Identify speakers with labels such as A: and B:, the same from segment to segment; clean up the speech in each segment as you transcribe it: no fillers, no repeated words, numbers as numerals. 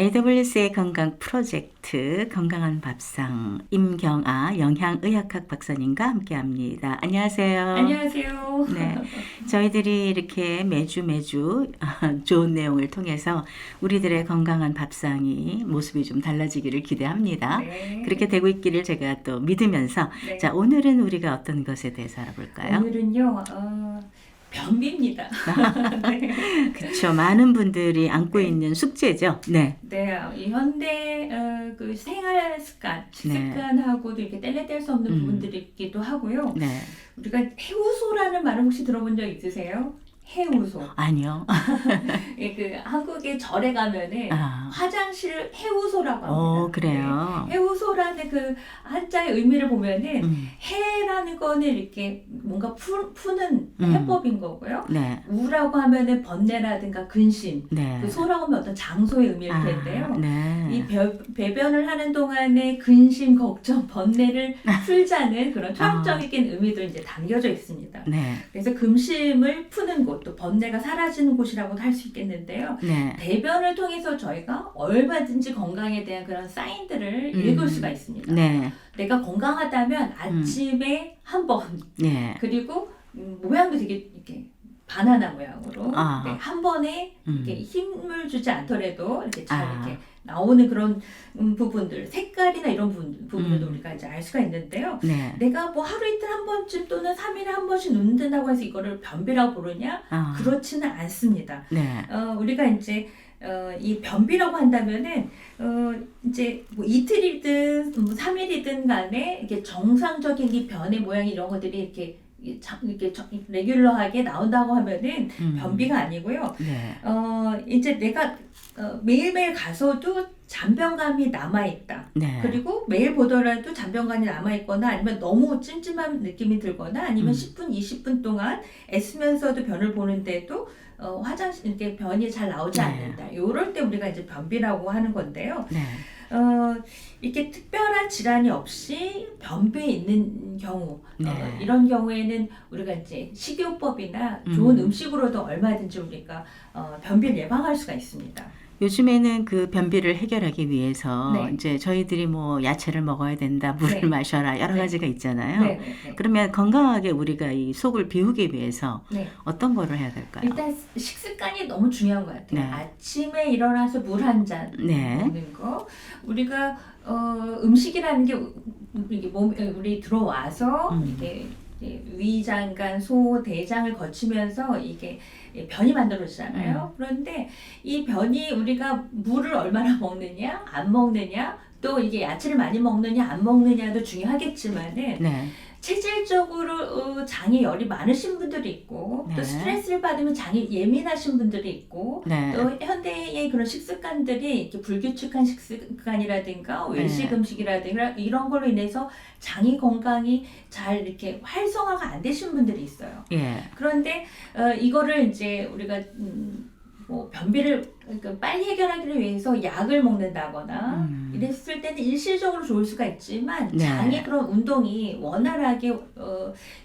A: IWS의 건강 프로젝트 건강한 밥상 임경아 영양의학학 박사님과 함께합니다. 안녕하세요.
B: 안녕하세요.
A: 네, 저희들이 이렇게 매주 좋은 내용을 통해서 우리들의 건강한 밥상이 모습이 좀 달라지기를 기대합니다.
B: 네.
A: 그렇게 되고 있기를 제가 또 믿으면서
B: 네.
A: 자, 오늘은 우리가 어떤 것에 대해서 알아볼까요?
B: 오늘은요, 변비입니다. 네.
A: 그렇죠. 많은 분들이 안고
B: 네.
A: 있는 숙제죠. 네.
B: 네, 이 현대 그 생활 습관, 식습관하고도 이렇게 뗄래뗄 수 없는 부분들이 있기도 하고요.
A: 네.
B: 우리가 해우소라는 말을 혹시 들어본 적 있으세요? 해우소.
A: 아니요.
B: 예, 그 한국의 절에 가면은
A: 아.
B: 화장실 해우소라고 합니다.
A: 그래요.
B: 네. 해우소라는 그 한자의 의미를 보면은 해라는 거는 이렇게 뭔가 푸는 해법인 거고요.
A: 네.
B: 우라고 하면은 번뇌라든가 근심,
A: 네.
B: 그 소라고 하면 어떤 장소의 의미일 텐데요.
A: 네.
B: 이 배변을 하는 동안에 근심, 걱정, 번뇌를 풀자는 그런 철학적인 의미도 이제 담겨져 있습니다.
A: 네.
B: 그래서 근심을 푸는 곳, 또 번뇌가 사라지는 곳이라고도 할 수 있겠는데요.
A: 네.
B: 배변을 통해서 저희가 얼마든지 건강에 대한 그런 사인들을 읽을 수가 있습니다.
A: 네.
B: 내가 건강하다면 아침에 한 번,
A: 네.
B: 그리고 모양도 되게 이렇게 바나나 모양으로
A: 아.
B: 네, 한 번에 이렇게 힘을 주지 않더라도 이렇게 잘
A: 아.
B: 이렇게 나오는 그런 부분들, 색깔이나 이런 부분들도 우리가 이제 알 수가 있는데요.
A: 네.
B: 내가 뭐 하루 이틀 한 번쯤 또는 3일에 한 번씩 눕는다고 해서 이거를 변비라고 부르냐?
A: 아.
B: 그렇지는 않습니다.
A: 네.
B: 우리가 이제 이 변비라고 한다면은 이제 뭐 이틀이든 뭐 3일이든 간에 이게 정상적인 이 변의 모양이 이런 것들이 이렇게 레귤러하게 나온다고 하면은 변비가 아니고요.
A: 네.
B: 이제 내가 매일매일 가서도 잔변감이 남아있다.
A: 네.
B: 그리고 매일 보더라도 잔변감이 남아있거나 아니면 너무 찜찜한 느낌이 들거나 아니면 10분, 20분 동안 애쓰면서도 변을 보는데도 화장실 이렇게 변이 잘 나오지
A: 네.
B: 않는다. 이럴 때 우리가 이제 변비라고 하는 건데요.
A: 네.
B: 이렇게 특별한 질환이 없이 변비에 있는 경우,
A: 네.
B: 이런 경우에는 우리가 이제 식이요법이나 좋은 음식으로도 얼마든지 우리가 변비를 예방할 수가 있습니다.
A: 요즘에는 그 변비를 해결하기 위해서
B: 네.
A: 이제 저희들이 뭐 야채를 먹어야 된다, 물을
B: 네.
A: 마셔라 여러
B: 네.
A: 가지가 있잖아요.
B: 네, 네, 네.
A: 그러면 건강하게 우리가 이 속을 비우기 위해서
B: 네.
A: 어떤 거를 해야 될까요?
B: 일단 식습관이 너무 중요한 것 같아요.
A: 네.
B: 아침에 일어나서 물 한 잔
A: 네.
B: 먹는 거. 우리가 음식이라는 게 우리 들어와서 이게 위장관, 소, 대장을 거치면서 이게 변이 만들어지잖아요. 그런데 이 변이 우리가 물을 얼마나 먹느냐, 안 먹느냐, 또 이게 야채를 많이 먹느냐, 안 먹느냐도 중요하겠지만은
A: 네.
B: 체질적으로 장에 열이 많으신 분들이 있고
A: 네.
B: 또 스트레스를 받으면 장이 예민하신 분들이 있고
A: 네.
B: 또 현대의 그런 식습관들이 이렇게 불규칙한 식습관이라든가 외식
A: 네.
B: 음식이라든가 이런 걸로 인해서 장이 건강이 잘 이렇게 활성화가 안 되신 분들이 있어요.
A: 예.
B: 그런데 이거를 이제 우리가 뭐 변비를 그러니까 빨리 해결하기를 위해서 약을 먹는다거나 이랬을 때는 일시적으로 좋을 수가 있지만
A: 네.
B: 장의 그런 운동이 원활하게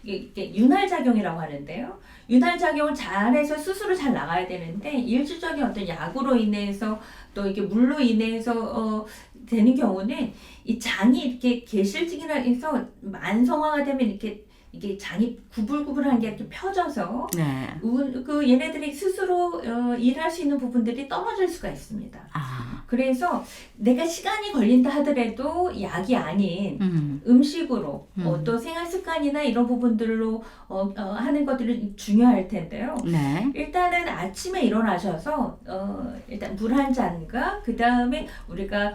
B: 이게 윤활작용이라고 하는데요. 윤활작용을 잘해서 스스로 잘 나가야 되는데 일시적인 어떤 약으로 인해서 또 이게 물로 인해서 되는 경우는 이 장이 이렇게 개실증이라 해서 만성화가 되면 이게 장이 구불구불한 게 이렇게 펴져서
A: 네.
B: 그 얘네들이 스스로 일할 수 있는 부분들이 떨어질 수가 있습니다.
A: 아.
B: 그래서 내가 시간이 걸린다 하더라도 약이 아닌 음식으로 또 생활 습관이나 이런 부분들로 하는 것들이 중요할 텐데요.
A: 네.
B: 일단은 아침에 일어나셔서 일단 물 한 잔과 그 다음에 우리가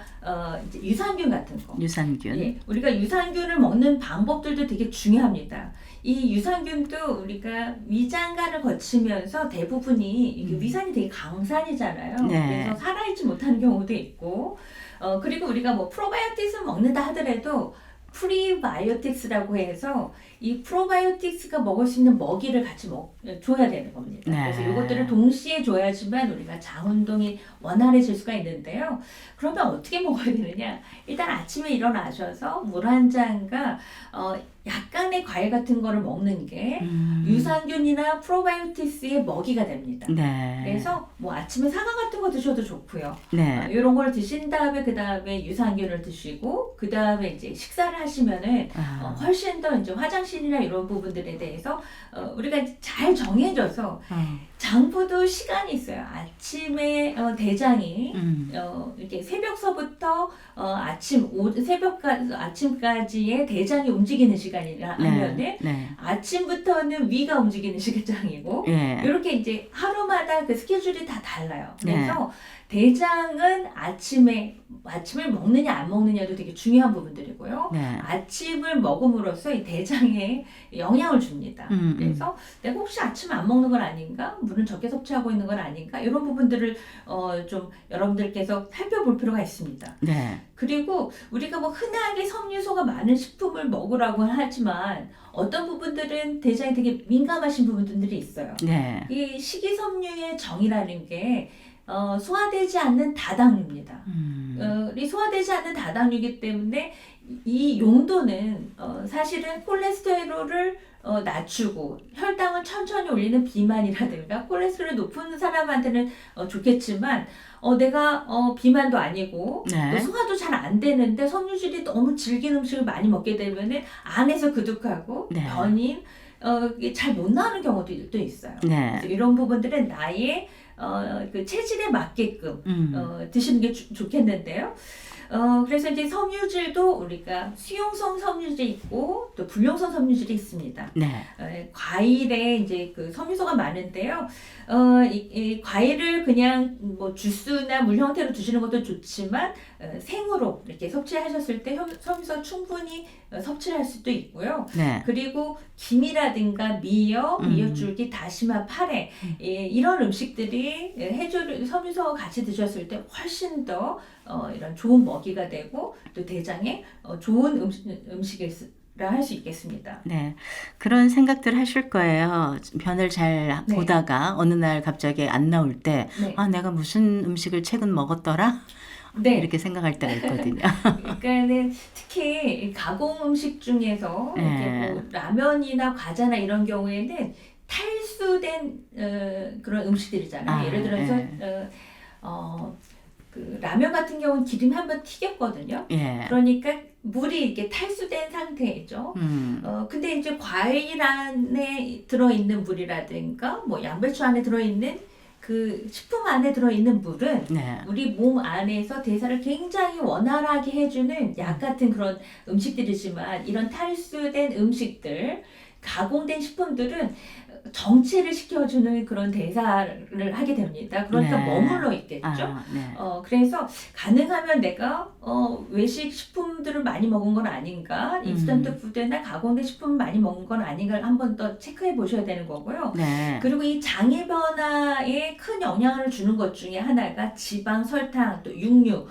B: 이제 유산균 같은 거.
A: 유산균.
B: 예, 우리가 유산균을 먹는 방법들도 되게 중요합니다. 이 유산균도 우리가 위장관을 거치면서 대부분이 이게 위산이 되게 강산이잖아요.
A: 네.
B: 그래서 살아있지 못하는 경우도 있고, 그리고 우리가 뭐 프로바이오틱스 먹는다 하더라도 프리바이오틱스라고 해서 이 프로바이오틱스가 먹을 수 있는 먹이를 같이 줘야 되는 겁니다.
A: 네.
B: 그래서 이것들을 동시에 줘야지만 우리가 장 운동이 원활해질 수가 있는데요. 그러면 어떻게 먹어야 되느냐? 일단 아침에 일어나셔서 물 한 잔과 약간의 과일 같은 거를 먹는 게
A: 음.
B: 유산균이나 프로바이오티스의 먹이가 됩니다.
A: 네.
B: 그래서 뭐 아침에 사과 같은 거 드셔도 좋고요.
A: 네.
B: 이런 걸 드신 다음에 그 다음에 유산균을 드시고 그 다음에 이제 식사를 하시면은
A: 아.
B: 훨씬 더 이제 화장실이나 이런 부분들에 대해서 우리가 이제 잘 정해져서 장부도 시간이 있어요. 아침에 대장이 이렇게 새벽서부터 아침까지의 대장이 움직이는 시간이라 하면은
A: 네.
B: 아침부터는 위가 움직이는 시간이고
A: 예.
B: 이렇게 이제 하루마다 그 스케줄이 다 달라요.
A: 네.
B: 그래서 대장은 아침을 먹느냐 안 먹느냐도 되게 중요한 부분들이고요.
A: 네.
B: 아침을 먹음으로써 이 대장에 영향을 줍니다. 그래서 내가 혹시 아침 안 먹는 건 아닌가? 물은 적게 섭취하고 있는 건 아닌가? 이런 부분들을 좀 여러분들께서 살펴볼 필요가 있습니다.
A: 네.
B: 그리고 우리가 뭐 흔하게 섬유소가 많은 식품을 먹으라고 하지만 어떤 부분들은 대장에 되게 민감하신 부분들이 있어요.
A: 네.
B: 이 식이섬유의 정의라는 게 소화되지 않는 다당류입니다. 이 소화되지 않는 다당류이기 때문에 이 용도는 사실은 콜레스테롤을 낮추고 혈당을 천천히 올리는 비만이라든가 콜레스테롤이 높은 사람한테는 좋겠지만 내가 비만도 아니고
A: 네.
B: 또 소화도 잘 안 되는데 섬유질이 너무 질긴 음식을 많이 먹게 되면은 안에서 그득하고
A: 네.
B: 변인 잘 못 나오는 경우도 있어요.
A: 네.
B: 그래서 이런 부분들은 나의 그 체질에 맞게끔 드시는 게 좋겠는데요. 그래서 이제 섬유질도 우리가 수용성 섬유질이 있고 또 불용성 섬유질이 있습니다.
A: 네.
B: 과일에 이제 그 섬유소가 많은데요. 이 과일을 그냥 뭐 주스나 물 형태로 드시는 것도 좋지만 생으로 이렇게 섭취하셨을 때 섬유소가 충분히 섭취할 수도 있고요.
A: 네.
B: 그리고 김이라든가 미역줄기, 다시마, 파래 이런 음식들이 해조류 섬유소와 같이 드셨을 때 훨씬 더 이런 좋은 먹이가 되고 또 대장에 좋은 음식이라 할 수 있겠습니다.
A: 네. 그런 생각들 하실 거예요. 변을 잘
B: 네.
A: 보다가 어느 날 갑자기 안 나올 때,
B: 네.
A: 아, 내가 무슨 음식을 최근 먹었더라?
B: 네.
A: 이렇게 생각할 때가 있거든요.
B: 그러니까는 특히 가공 음식 중에서
A: 네.
B: 이렇게 뭐 라면이나 과자나 이런 경우에는 탈수된 그런 음식들이잖아요. 예를 들어서
A: 네.
B: 그 라면 같은 경우는 기름에 한번 튀겼거든요.
A: 예.
B: 그러니까 물이 이렇게 탈수된 상태죠. 근데 이제 과일 안에 들어있는 물이라든가 뭐 양배추 안에 들어있는 그 식품 안에 들어있는 물은
A: 네.
B: 우리 몸 안에서 대사를 굉장히 원활하게 해주는 약 같은 그런 음식들이지만 이런 탈수된 음식들, 가공된 식품들은 정체를 시켜주는 그런 대사를 하게 됩니다. 그러니까
A: 네.
B: 머물러 있겠죠.
A: 네.
B: 그래서 가능하면 내가 외식 식품들을 많이 먹은 건 아닌가, 인스턴트 푸드나 가공된 식품을 많이 먹은 건 아닌가를 한 번 더 체크해 보셔야 되는 거고요.
A: 네.
B: 그리고 이 장애 변화에 큰 영향을 주는 것 중에 하나가 지방, 설탕, 또 육류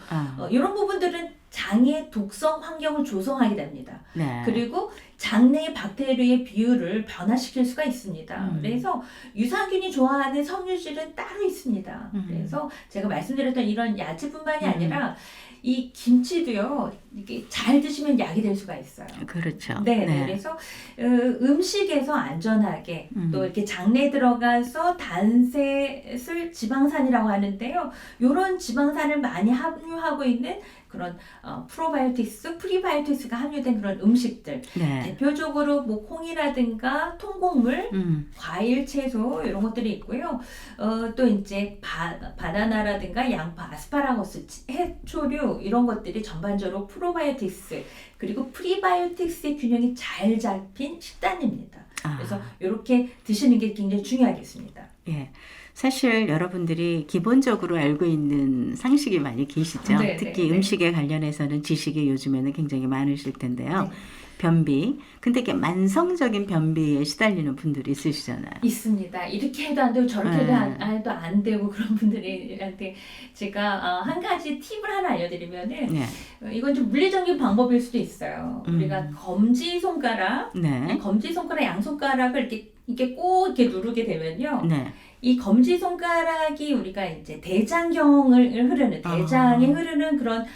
B: 이런 부분들은 장의 독성 환경을 조성하게 됩니다.
A: 네.
B: 그리고 장내의 박테리아의 비율을 변화시킬 수가 있습니다. 그래서 유산균이 좋아하는 섬유질은 따로 있습니다. 그래서 제가 말씀드렸던 이런 야채뿐만이 아니라 이 김치도요, 이게 잘 드시면 약이 될 수가 있어요.
A: 그렇죠.
B: 네. 그래서 음식에서 안전하게 또 이렇게 장내에 들어가서 단셋을 지방산이라고 하는데요. 이런 지방산을 많이 함유하고 있는 그런 프로바이오틱스, 프리바이오틱스가 함유된 그런 음식들.
A: 네.
B: 대표적으로 뭐 콩이라든가 통곡물, 과일, 채소 이런 것들이 있고요. 또 이제 바나나라든가 양파, 아스파라거스, 해초류 이런 것들이 전반적으로 프로바이오틱스 그리고 프리바이오틱스의 균형이 잘 잡힌 식단입니다. 그래서 이렇게 드시는 게 굉장히 중요하겠습니다.
A: 예. 사실 여러분들이 기본적으로 알고 있는 상식이 많이 계시죠.
B: 네,
A: 특히
B: 네,
A: 음식에 관련해서는 지식이 요즘에는 굉장히 많으실 텐데요.
B: 네.
A: 변비. 근데 이게 만성적인 변비에 시달리는 분들이 있으시잖아요.
B: 있습니다. 이렇게 해도 안 되고 저렇게 해도 안 되고 그런 분들한테 제가 한 가지 팁을 하나 알려드리면은
A: 네.
B: 이건 좀 물리적인 방법일 수도 있어요. 우리가 검지손가락,
A: 네.
B: 검지손가락, 양손가락을 이렇게 꼭 이렇게 누르게 되면요.
A: 네.
B: 이 검지손가락이 우리가 이제 대장경을 흐르는, 대장에 흐르는 그런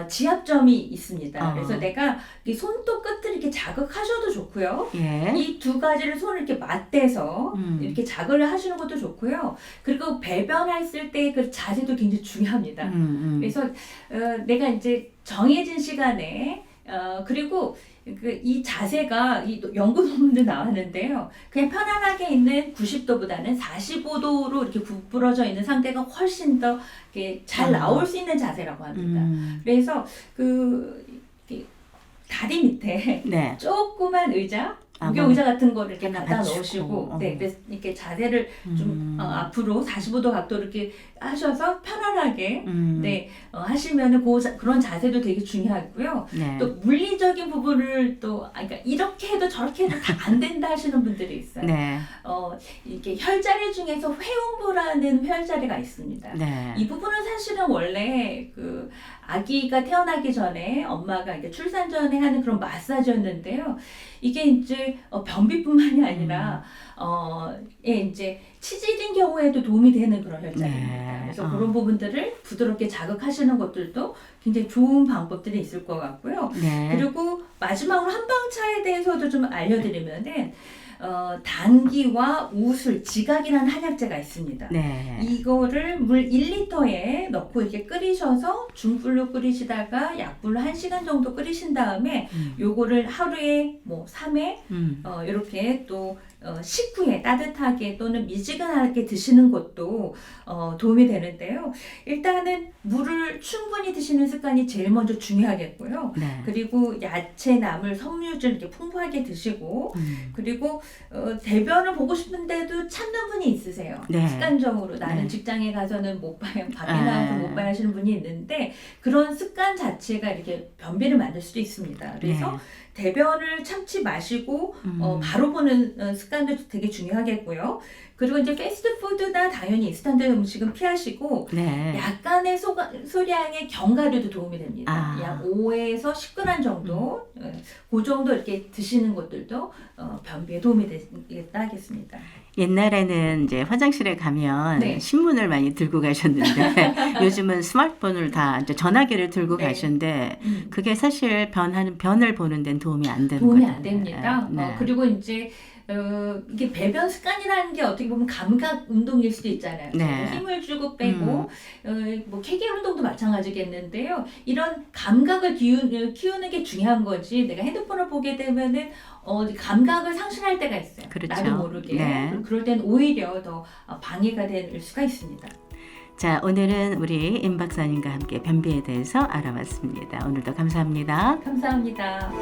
B: 지압점이 있습니다.
A: 어.
B: 그래서 내가 이 손톱 끝을 이렇게 자극하셔도 좋고요.
A: 예.
B: 이 두 가지를 손을 이렇게 맞대서 이렇게 자극을 하시는 것도 좋고요. 그리고 배변했을 때 그 자세도 굉장히 중요합니다. 그래서 내가 이제 정해진 시간에 그리고 이 자세가 이 연구 논문도 나왔는데요. 그냥 편안하게 있는 90도보다는 45도로 이렇게 구부러져 있는 상태가 훨씬 더 이렇게 잘 나올 수 있는 자세라고 합니다. 그래서 이렇게 다리 밑에
A: 네.
B: 조그만 의자, 무게
A: 뭐
B: 의자 같은 거를 이렇게
A: 하나
B: 갖다
A: 받치고.
B: 놓으시고, 네, 그래서 이렇게 자세를 좀 앞으로 45도 각도로 이렇게 하셔서 편안하게 네, 하시면은 그런 자세도 되게 중요하고요.
A: 네.
B: 또 물리적인 부분을 그러니까 이렇게 해도 저렇게 해도 다 안 된다 하시는 분들이 있어요.
A: 네.
B: 이렇게 혈자리 중에서 회음부라는 혈자리가 있습니다.
A: 네.
B: 이 부분은 사실은 원래 그 아기가 태어나기 전에 엄마가 이렇게 출산 전에 하는 그런 마사지였는데요. 이게 이제 변비뿐만이 아니라 이제 치질인 경우에도 도움이 되는 그런 혈자리입니다.
A: 네.
B: 그래서 그런 부분들을 부드럽게 자극하시는 것들도 굉장히 좋은 방법들이 있을 것 같고요.
A: 네.
B: 그리고 마지막으로 한방차에 대해서도 좀 알려드리면은 당귀와 우술, 지각이라는 한약재가 있습니다.
A: 네.
B: 이거를 물 1리터에 넣고 이렇게 끓이셔서 중불로 끓이시다가 약불로 1시간 정도 끓이신 다음에 요거를 하루에 뭐 3회 이렇게 또 식후에 따뜻하게 또는 미지근하게 드시는 것도 도움이 되는데요. 일단은 물을 충분히 드시는 습관이 제일 먼저 중요하겠고요.
A: 네.
B: 그리고 야채, 나물, 섬유질 이렇게 풍부하게 드시고 그리고 대변을 보고 싶은데도 참는 분이 있으세요.
A: 네.
B: 습관적으로 나는
A: 네.
B: 직장에 가서는 못 봐요. 밖에 나가서 못 봐요 하시는 분이 있는데 그런 습관 자체가 이렇게 변비를 만들 수도 있습니다. 그래서
A: 네.
B: 대변을 참지 마시고 바로 보는 습관도 되게 중요하겠고요. 그리고 이제 패스트푸드나 당연히 인스턴트 음식은 피하시고
A: 네.
B: 약간의 소량의 견과류도 도움이 됩니다.
A: 아.
B: 약 5에서 10g 정도 그 정도 이렇게 드시는 것들도 변비에 도움이 되겠다 하겠습니다.
A: 옛날에는 이제 화장실에 가면
B: 네.
A: 신문을 많이 들고 가셨는데 요즘은 스마트폰을 다 이제 전화기를 들고
B: 네.
A: 가시는데 그게 사실 변을 보는 데는 도움이 안 되는
B: 도움이
A: 거예요.
B: 안 됩니다.
A: 네.
B: 그리고 이제 이게 배변 습관이라는 게 어떻게 보면 감각 운동일 수도 있잖아요.
A: 네.
B: 힘을 주고 빼고 뭐 케겔 운동도 마찬가지겠는데요. 이런 감각을 키우는 게 중요한 거지. 내가 핸드폰을 보게 되면은 감각을 상실할 때가 있어요.
A: 그렇죠.
B: 나도 모르게.
A: 네.
B: 그럴 땐 오히려 더 방해가 될 수가 있습니다.
A: 자, 오늘은 우리 임 박사님과 함께 변비에 대해서 알아봤습니다. 오늘도 감사합니다.
B: 감사합니다.